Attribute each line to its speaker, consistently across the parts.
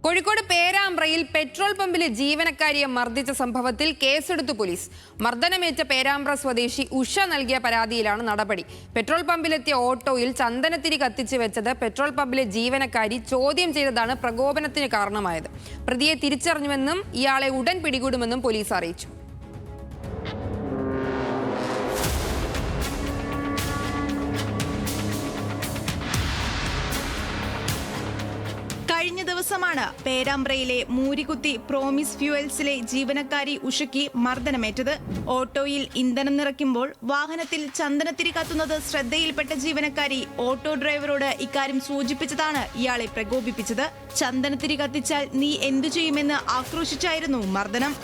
Speaker 1: Kozhikode പേരാമ്പ്രയിൽ petrol പമ്പിലെ ജീവനക്കാരിയെ മർദ്ദിച്ച സംഭവത്തിൽ കേസെടുത്തു പോലീസ്. മർദ്ദനമേറ്റ പേരാമ്പ്ര സ്വദേശി ഉഷ നൽകിയ പരാതിയിലാണ് നടപടി. പെട്രോൾ പമ്പിലെത്തിയ ഓട്ടോയിൽ ചന്ദനത്തിരി കത്തിച്ച് വെച്ചത് പെട്രോൾ പമ്പിലെ ജീവനക്കാരി ചോദ്യം ചെയ്തതാണ് പ്രകോപനത്തിന് കാരണമായത്. പ്രതിയെ തിരിച്ചറിഞ്ഞുവെന്നും ഇയാളെ ഉടൻ പിടികൂടുമെന്നും പോലീസ് അറിയിച്ചു.
Speaker 2: കഴിഞ്ഞ ദിവസമാണ് പേരാമ്പ്രയിലെ മൂരികുത്തി പ്രോമിസ് ഫ്യൂവൽസിലെ ജീവനക്കാരി ഉഷയ്ക്ക് മർദ്ദനമേറ്റത്. ഓട്ടോയിൽ ഇന്ധനം നിറയ്ക്കുമ്പോൾ വാഹനത്തിൽ ചന്ദനത്തിരി കത്തുന്നത് ശ്രദ്ധയിൽപ്പെട്ട ജീവനക്കാരി ഓട്ടോ ഡ്രൈവറോട് ഇക്കാര്യം സൂചിപ്പിച്ചതാണ് ഇയാളെ പ്രകോപിപ്പിച്ചത്. ചന്ദനത്തിരി കത്തിച്ചാൽ നീ എന്തു ചെയ്യുമെന്ന് ആക്രോശിച്ചായിരുന്നു മർദ്ദനം.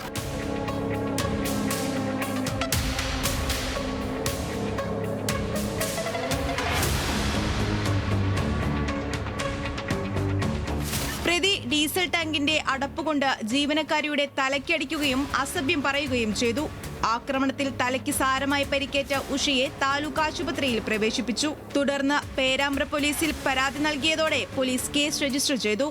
Speaker 2: പ്രതി ഡീസൽ ടാങ്കിന്റെ അടപ്പുകൊണ്ട് ജീവനക്കാരിയുടെ തലയ്ക്കടിക്കുകയും അസഭ്യം പറയുകയും ചെയ്തു. ആക്രമണത്തിൽ തലയ്ക്ക് സാരമായി പരിക്കേറ്റ ഉഷയെ താലൂക്ക് ആശുപത്രിയിൽ പ്രവേശിപ്പിച്ചു. തുടർന്ന് പേരാമ്പ്ര പോലീസിൽ പരാതി നൽകിയതോടെ പോലീസ് കേസ് രജിസ്റ്റർ ചെയ്തു.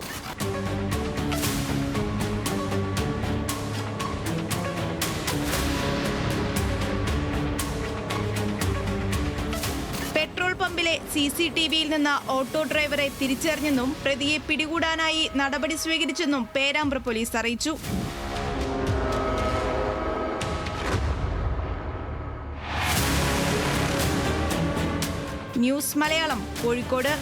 Speaker 2: പെട്രോൾ പമ്പിലെ CCTVയിൽ നിന്ന് ഓട്ടോ ഡ്രൈവറെ തിരിച്ചറിഞ്ഞെന്നും പ്രതിയെ പിടികൂടാനായി നടപടി സ്വീകരിച്ചെന്നും പേരാമ്പ്ര പോലീസ് അറിയിച്ചു. ന്യൂസ് മലയാളം, കോഴിക്കോട്.